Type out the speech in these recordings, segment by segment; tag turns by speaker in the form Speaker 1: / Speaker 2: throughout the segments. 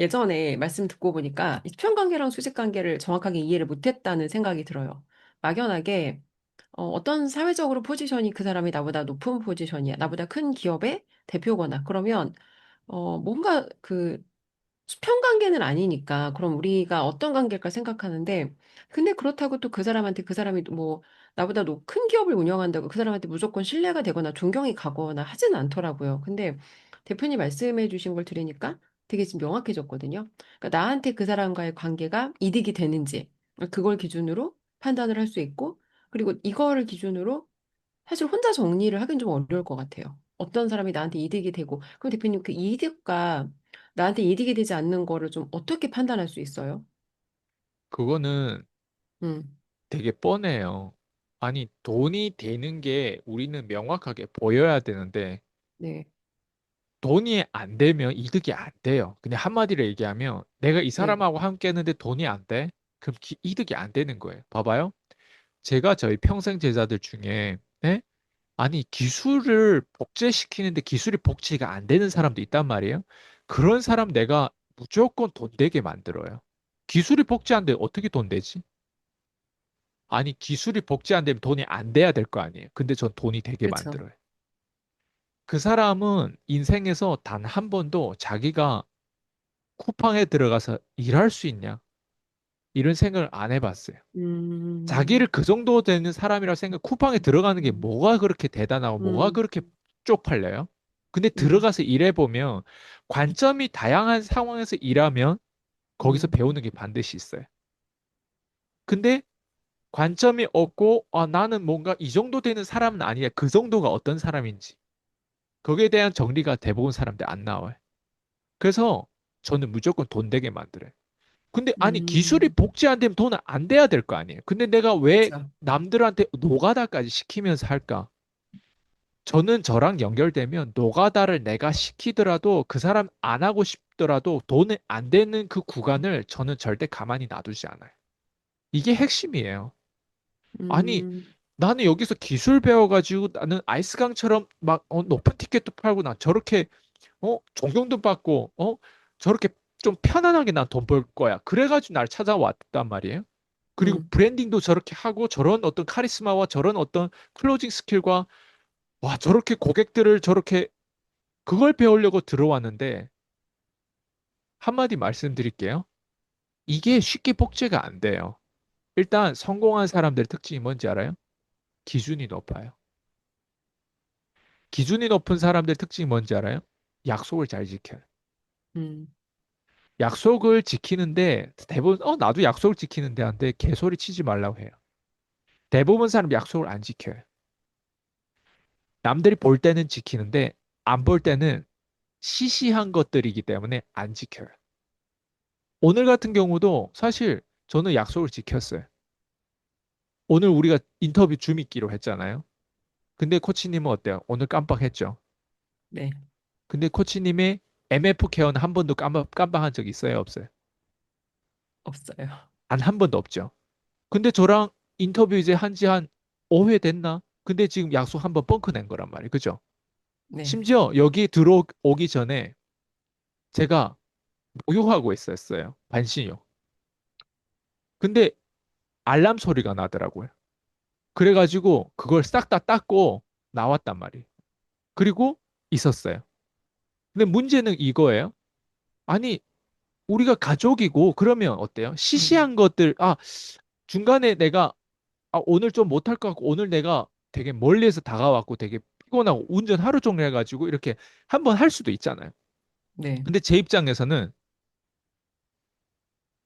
Speaker 1: 예전에 말씀 듣고 보니까 이 수평관계랑 수직관계를 정확하게 이해를 못했다는 생각이 들어요. 막연하게 어떤 사회적으로 포지션이 그 사람이 나보다 높은 포지션이야. 나보다 큰 기업의 대표거나 그러면 뭔가 그 수평 관계는 아니니까 그럼 우리가 어떤 관계일까 생각하는데 근데 그렇다고 또 그 사람한테 그 사람이 뭐 나보다 큰 기업을 운영한다고 그 사람한테 무조건 신뢰가 되거나 존경이 가거나 하진 않더라고요. 근데 대표님 말씀해 주신 걸 들으니까 되게 지금 명확해졌거든요. 그러니까 나한테 그 사람과의 관계가 이득이 되는지 그걸 기준으로 판단을 할 수 있고 그리고 이거를 기준으로 사실 혼자 정리를 하긴 좀 어려울 것 같아요. 어떤 사람이 나한테 이득이 되고, 그럼 대표님 그 이득과 나한테 이득이 되지 않는 거를 좀 어떻게 판단할 수 있어요?
Speaker 2: 그거는
Speaker 1: 음,
Speaker 2: 되게 뻔해요. 아니, 돈이 되는 게 우리는 명확하게 보여야 되는데,
Speaker 1: 네,
Speaker 2: 돈이 안 되면 이득이 안 돼요. 그냥 한마디로 얘기하면, 내가 이
Speaker 1: 네,
Speaker 2: 사람하고 함께 했는데 돈이 안 돼? 그럼 이득이 안 되는 거예요. 봐봐요. 제가 저희 평생 제자들 중에, 네? 아니, 기술을 복제시키는데 기술이 복제가 안 되는 사람도 있단 말이에요. 그런 사람 내가 무조건 돈 되게 만들어요. 기술이 복제 안 돼, 어떻게 돈 되지? 아니, 기술이 복제 안 되면 돈이 안 돼야 될 거 아니에요. 근데 전 돈이 되게
Speaker 1: 그렇죠.
Speaker 2: 만들어요. 그 사람은 인생에서 단 한 번도 자기가 쿠팡에 들어가서 일할 수 있냐? 이런 생각을 안 해봤어요. 자기를
Speaker 1: 음,
Speaker 2: 그 정도 되는 사람이라 생각, 쿠팡에 들어가는 게
Speaker 1: 음,
Speaker 2: 뭐가 그렇게 대단하고 뭐가
Speaker 1: 음,
Speaker 2: 그렇게 쪽팔려요? 근데
Speaker 1: 음,
Speaker 2: 들어가서 일해보면 관점이 다양한 상황에서 일하면 거기서
Speaker 1: 음,
Speaker 2: 배우는 게 반드시 있어요. 근데 관점이 없고, 아, 나는 뭔가 이 정도 되는 사람은 아니야. 그 정도가 어떤 사람인지. 거기에 대한 정리가 대부분 사람들 안 나와요. 그래서 저는 무조건 돈 되게 만들어요. 근데 아니, 기술이
Speaker 1: 음,
Speaker 2: 복제 안 되면 돈은 안 돼야 될 거 아니에요. 근데 내가 왜
Speaker 1: 그렇죠.
Speaker 2: 남들한테 노가다까지 시키면서 할까? 저는 저랑 연결되면 노가다를 내가 시키더라도 그 사람 안 하고 싶더라도 돈이 안 되는 그 구간을 저는 절대 가만히 놔두지 않아요. 이게 핵심이에요. 아니,
Speaker 1: 음,
Speaker 2: 나는 여기서 기술 배워가지고 나는 아이스강처럼 막 높은 티켓도 팔고 나 저렇게 존경도 받고 저렇게 좀 편안하게 난 돈 벌 거야. 그래가지고 날 찾아왔단 말이에요. 그리고
Speaker 1: 음,
Speaker 2: 브랜딩도 저렇게 하고 저런 어떤 카리스마와 저런 어떤 클로징 스킬과 와 저렇게 고객들을 저렇게 그걸 배우려고 들어왔는데 한마디 말씀드릴게요. 이게 쉽게 복제가 안 돼요. 일단 성공한 사람들의 특징이 뭔지 알아요? 기준이 높아요. 기준이 높은 사람들 특징이 뭔지 알아요? 약속을 잘 지켜요.
Speaker 1: 음,
Speaker 2: 약속을 지키는데 대부분 나도 약속을 지키는데 한데 개소리 치지 말라고 해요. 대부분 사람 약속을 안 지켜요. 남들이 볼 때는 지키는데 안 볼 때는 시시한 것들이기 때문에 안 지켜요. 오늘 같은 경우도 사실 저는 약속을 지켰어요. 오늘 우리가 인터뷰 줌 있기로 했잖아요. 근데 코치님은 어때요? 오늘 깜빡했죠.
Speaker 1: 네,
Speaker 2: 근데 코치님의 MF 케어는 한 번도 깜빡한 적 있어요? 없어요?
Speaker 1: 없어요.
Speaker 2: 단 한 번도 없죠. 근데 저랑 인터뷰 이제 한지 한 5회 됐나? 근데 지금 약속 한 번 뻥크 낸 거란 말이에요. 그죠?
Speaker 1: 네,
Speaker 2: 심지어 여기 들어오기 전에 제가 목욕하고 있었어요. 반신욕. 근데 알람 소리가 나더라고요. 그래가지고 그걸 싹 다 닦고 나왔단 말이에요. 그리고 있었어요. 근데 문제는 이거예요. 아니, 우리가 가족이고 그러면 어때요?
Speaker 1: 음,
Speaker 2: 시시한 것들, 중간에 내가 오늘 좀 못할 것 같고 오늘 내가 되게 멀리에서 다가왔고 되게 피곤하고 운전 하루 종일 해가지고 이렇게 한번 할 수도 있잖아요.
Speaker 1: 네,
Speaker 2: 근데 제 입장에서는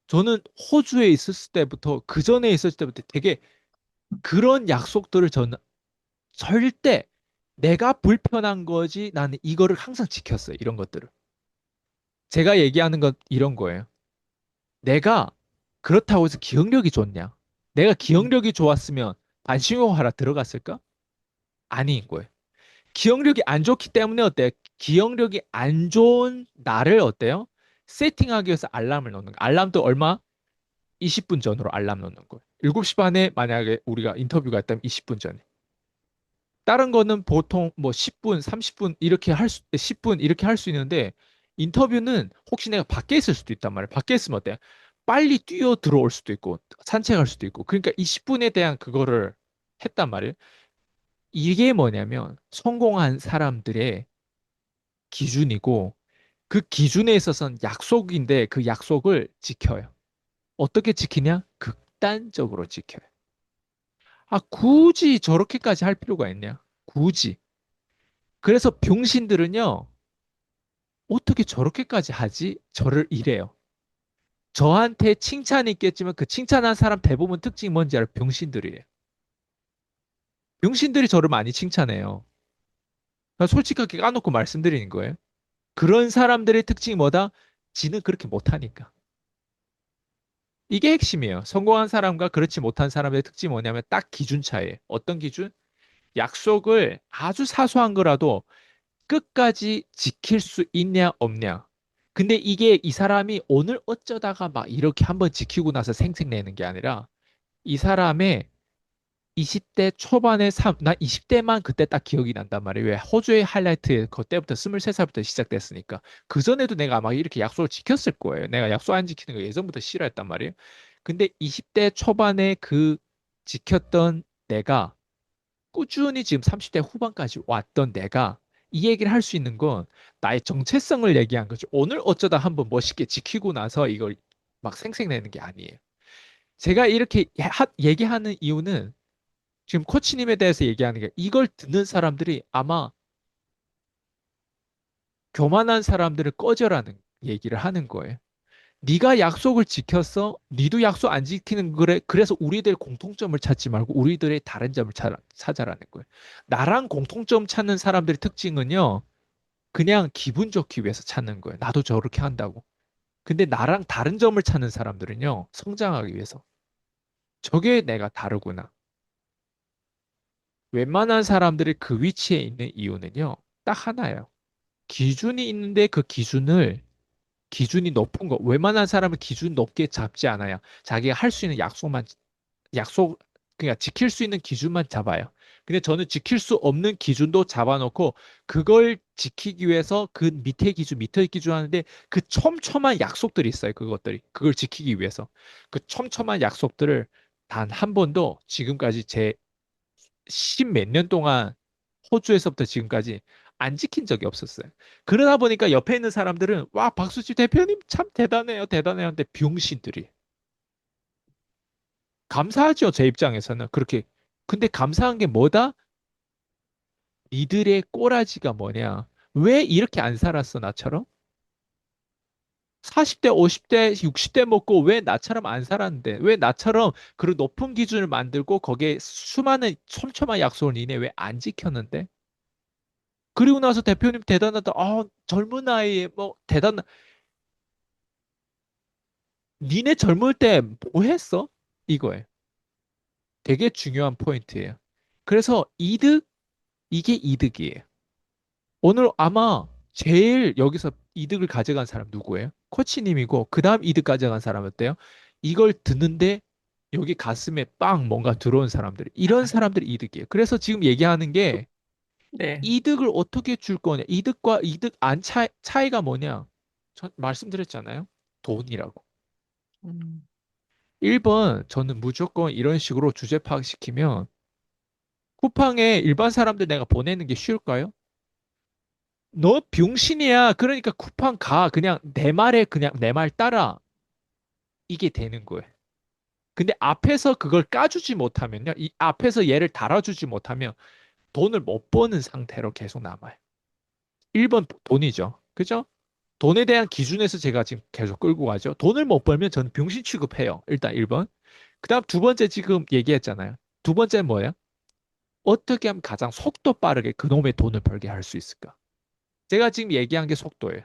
Speaker 2: 저는 호주에 있었을 때부터 그 전에 있었을 때부터 되게 그런 약속들을 저는 절대 내가 불편한 거지 나는 이거를 항상 지켰어요. 이런 것들을. 제가 얘기하는 건 이런 거예요. 내가 그렇다고 해서 기억력이 좋냐? 내가
Speaker 1: 음,
Speaker 2: 기억력이 좋았으면 반신욕하러 들어갔을까? 아닌 거예요. 기억력이 안 좋기 때문에 어때요? 기억력이 안 좋은 나를 어때요? 세팅하기 위해서 알람을 넣는 거. 알람도 얼마? 20분 전으로 알람 넣는 거예요. 7시 반에 만약에 우리가 인터뷰가 있다면 20분 전에. 다른 거는 보통 뭐 10분, 30분 이렇게 10분 이렇게 할 수 있는데 인터뷰는 혹시 내가 밖에 있을 수도 있단 말이야. 밖에 있으면 어때? 빨리 뛰어 들어올 수도 있고, 산책할 수도 있고. 그러니까 이 10분에 대한 그거를 했단 말이에요. 이게 뭐냐면 성공한 사람들의 기준이고 그 기준에 있어서는 약속인데 그 약속을 지켜요. 어떻게 지키냐? 극단적으로 지켜요. 아, 굳이 저렇게까지 할 필요가 있냐? 굳이. 그래서 병신들은요, 어떻게 저렇게까지 하지? 저를 이래요. 저한테 칭찬이 있겠지만 그 칭찬한 사람 대부분 특징이 뭔지 알아요? 병신들이에요. 병신들이 저를 많이 칭찬해요. 그러니까 솔직하게 까놓고 말씀드리는 거예요. 그런 사람들의 특징이 뭐다? 지는 그렇게 못하니까. 이게 핵심이에요. 성공한 사람과 그렇지 못한 사람의 특징이 뭐냐면 딱 기준 차이에요. 어떤 기준? 약속을 아주 사소한 거라도 끝까지 지킬 수 있냐 없냐. 근데 이게 이 사람이 오늘 어쩌다가 막 이렇게 한번 지키고 나서 생색내는 게 아니라 이 사람의 20대 초반의 삶, 나 20대만 그때 딱 기억이 난단 말이에요. 왜? 호주의 하이라이트 그때부터 23살부터 시작됐으니까. 그전에도 내가 아마 이렇게 약속을 지켰을 거예요. 내가 약속 안 지키는 거 예전부터 싫어했단 말이에요. 근데 20대 초반에 그 지켰던 내가 꾸준히 지금 30대 후반까지 왔던 내가 이 얘기를 할 수 있는 건 나의 정체성을 얘기한 거죠. 오늘 어쩌다 한번 멋있게 지키고 나서 이걸 막 생색내는 게 아니에요. 제가 이렇게 얘기하는 이유는 지금 코치님에 대해서 얘기하는 게 이걸 듣는 사람들이 아마 교만한 사람들을 꺼져라는 얘기를 하는 거예요. 네가 약속을 지켰어? 네도 약속 안 지키는 그래. 그래서 우리들 공통점을 찾지 말고 우리들의 다른 점을 찾아라는 거예요. 나랑 공통점 찾는 사람들의 특징은요. 그냥 기분 좋기 위해서 찾는 거예요. 나도 저렇게 한다고. 근데 나랑 다른 점을 찾는 사람들은요. 성장하기 위해서. 저게 내가 다르구나. 웬만한 사람들이 그 위치에 있는 이유는요. 딱 하나예요. 기준이 있는데 그 기준이 높은 거 웬만한 사람은 기준 높게 잡지 않아요. 자기가 할 수 있는 약속 그러니까 지킬 수 있는 기준만 잡아요. 근데 저는 지킬 수 없는 기준도 잡아놓고 그걸 지키기 위해서 그 밑에 기준 하는데 그 촘촘한 약속들이 있어요. 그것들이 그걸 지키기 위해서 그 촘촘한 약속들을 단 한 번도 지금까지 제 십 몇 년 동안 호주에서부터 지금까지 안 지킨 적이 없었어요. 그러다 보니까 옆에 있는 사람들은 와, 박수지 대표님 참 대단해요, 대단해요. 근데 병신들이 감사하죠, 제 입장에서는 그렇게. 근데 감사한 게 뭐다? 이들의 꼬라지가 뭐냐? 왜 이렇게 안 살았어, 나처럼? 40대, 50대, 60대 먹고 왜 나처럼 안 살았는데? 왜 나처럼 그런 높은 기준을 만들고 거기에 수많은 촘촘한 약속을 니네 왜 안 지켰는데? 그리고 나서 대표님 대단하다. 아, 젊은 나이에 뭐 니네 젊을 때 뭐 했어? 이거예요. 되게 중요한 포인트예요. 그래서 이게 이득이에요. 오늘 아마 제일 여기서 이득을 가져간 사람 누구예요? 코치님이고, 그 다음 이득 가져간 사람 어때요? 이걸 듣는데 여기 가슴에 빵 뭔가 들어온 사람들. 이런 사람들이 이득이에요. 그래서 지금 얘기하는 게
Speaker 1: 네.
Speaker 2: 이득을 어떻게 줄 거냐? 이득과 이득 안 차이가 뭐냐? 전 말씀드렸잖아요. 돈이라고.
Speaker 1: 음,
Speaker 2: 1번, 저는 무조건 이런 식으로 주제 파악시키면 쿠팡에 일반 사람들 내가 보내는 게 쉬울까요? 너 병신이야. 그러니까 쿠팡 가. 그냥 내 말에 그냥 내 말 따라. 이게 되는 거예요. 근데 앞에서 그걸 까주지 못하면요. 이 앞에서 얘를 달아주지 못하면 돈을 못 버는 상태로 계속 남아요. 1번 돈이죠. 그죠? 돈에 대한 기준에서 제가 지금 계속 끌고 가죠. 돈을 못 벌면 저는 병신 취급해요. 일단 1번. 그다음 두 번째 지금 얘기했잖아요. 두 번째는 뭐예요? 어떻게 하면 가장 속도 빠르게 그놈의 돈을 벌게 할 수 있을까? 제가 지금 얘기한 게 속도예요.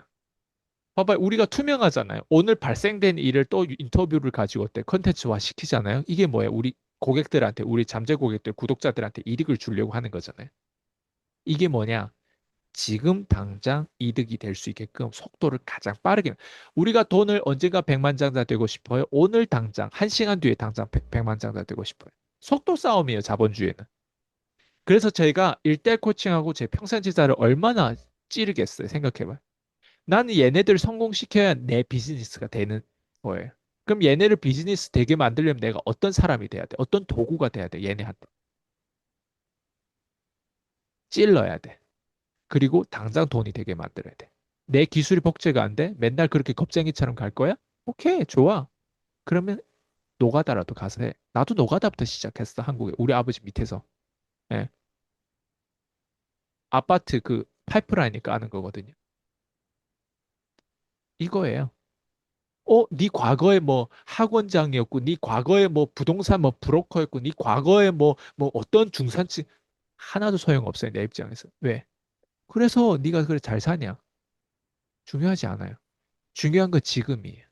Speaker 2: 봐봐요. 우리가 투명하잖아요. 오늘 발생된 일을 또 인터뷰를 가지고 어때? 컨텐츠화 시키잖아요. 이게 뭐예요? 우리 고객들한테, 우리 잠재 고객들, 구독자들한테 이득을 주려고 하는 거잖아요. 이게 뭐냐? 지금 당장 이득이 될 수 있게끔 속도를 가장 빠르게. 우리가 돈을 언젠가 백만장자 되고 싶어요. 오늘 당장, 한 시간 뒤에 당장 백만장자 되고 싶어요. 속도 싸움이에요, 자본주의는. 그래서 저희가 일대1 코칭하고 제 평생 지사를 얼마나 찌르겠어요. 생각해봐요. 나는 얘네들 성공시켜야 내 비즈니스가 되는 거예요. 그럼 얘네를 비즈니스 되게 만들려면 내가 어떤 사람이 돼야 돼? 어떤 도구가 돼야 돼? 얘네한테. 찔러야 돼. 그리고 당장 돈이 되게 만들어야 돼. 내 기술이 복제가 안 돼? 맨날 그렇게 겁쟁이처럼 갈 거야? 오케이, 좋아. 그러면 노가다라도 가서 해. 나도 노가다부터 시작했어, 한국에. 우리 아버지 밑에서. 예. 아파트 그 파이프라인이 까는 거거든요. 이거예요. 네 과거에 뭐 학원장이었고, 네 과거에 뭐 부동산 뭐 브로커였고, 네 과거에 뭐 어떤 중산층 하나도 소용없어요, 내 입장에서. 왜? 그래서 네가 그래 잘 사냐? 중요하지 않아요. 중요한 건 지금이에요.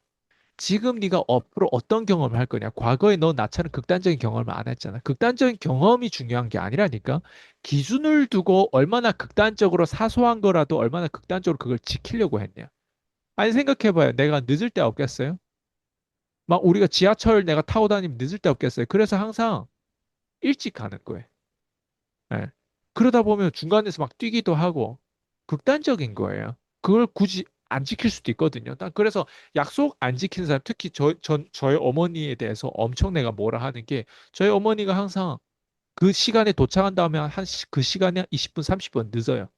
Speaker 2: 지금 네가 앞으로 어떤 경험을 할 거냐? 과거에 너 나처럼 극단적인 경험을 안 했잖아. 극단적인 경험이 중요한 게 아니라니까. 기준을 두고 얼마나 극단적으로 사소한 거라도 얼마나 극단적으로 그걸 지키려고 했냐. 아니 생각해봐요. 내가 늦을 때 없겠어요? 막 우리가 지하철 내가 타고 다니면 늦을 때 없겠어요? 그래서 항상 일찍 가는 거예요. 예. 그러다 보면 중간에서 막 뛰기도 하고 극단적인 거예요. 그걸 굳이 안 지킬 수도 있거든요. 난 그래서 약속 안 지키는 사람, 특히 저희 어머니에 대해서 엄청 내가 뭐라 하는 게 저희 어머니가 항상 그 시간에 도착한 다음에 그 시간에 20분, 30분 늦어요.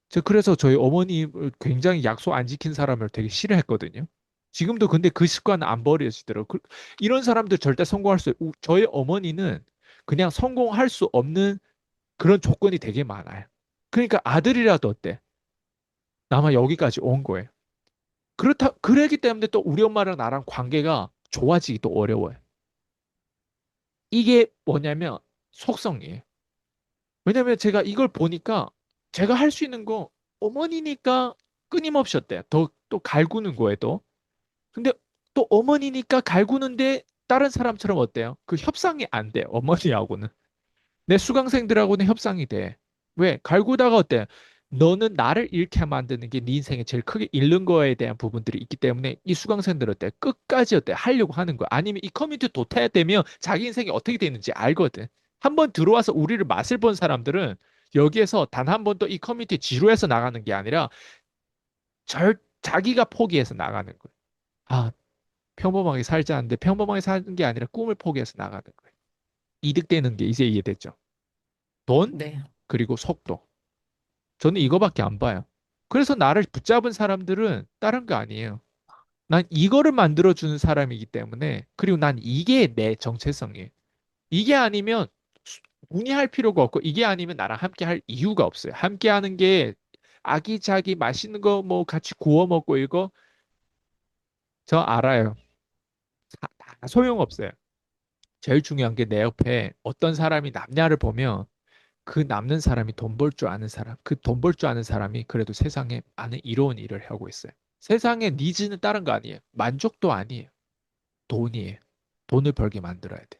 Speaker 2: 저 그래서 저희 어머니 굉장히 약속 안 지킨 사람을 되게 싫어했거든요. 지금도 근데 그 습관은 안 버려지더라고요. 이런 사람들 절대 성공할 수, 저희 어머니는 그냥 성공할 수 없는 그런 조건이 되게 많아요. 그러니까 아들이라도 어때? 나만 여기까지 온 거예요. 그러기 때문에 또 우리 엄마랑 나랑 관계가 좋아지기 또 어려워요. 이게 뭐냐면 속성이에요. 왜냐면 제가 이걸 보니까 제가 할 수 있는 거 어머니니까 끊임없이 어때요? 또 갈구는 거예요, 또. 근데 또 어머니니까 갈구는데 다른 사람처럼 어때요? 그 협상이 안 돼, 어머니하고는. 내 수강생들하고는 협상이 돼. 왜? 갈구다가 어때? 너는 나를 잃게 만드는 게 네 인생에 제일 크게 잃는 거에 대한 부분들이 있기 때문에 이 수강생들 어때? 끝까지 어때? 하려고 하는 거야. 아니면 이 커뮤니티 도태되면 자기 인생이 어떻게 되는지 알거든. 한번 들어와서 우리를 맛을 본 사람들은 여기에서 단 한 번도 이 커뮤니티 지루해서 나가는 게 아니라 자기가 포기해서 나가는 거야. 아, 평범하게 살자는데 평범하게 사는 게 아니라 꿈을 포기해서 나가는 거야. 이득되는 게 이제 이해됐죠? 돈,
Speaker 1: 네.
Speaker 2: 그리고 속도. 저는 이거밖에 안 봐요. 그래서 나를 붙잡은 사람들은 다른 거 아니에요. 난 이거를 만들어주는 사람이기 때문에, 그리고 난 이게 내 정체성이에요. 이게 아니면 문의할 필요가 없고, 이게 아니면 나랑 함께 할 이유가 없어요. 함께 하는 게 아기자기 맛있는 거 뭐 같이 구워 먹고 이거, 저 알아요. 다 소용없어요. 제일 중요한 게 내 옆에 어떤 사람이 남냐를 보면 그 남는 사람이 돈 벌 줄 아는 사람, 그 돈 벌 줄 아는 사람이 그래도 세상에 많은 이로운 일을 하고 있어요. 세상의 니즈는 다른 거 아니에요. 만족도 아니에요. 돈이에요. 돈을 벌게 만들어야 돼.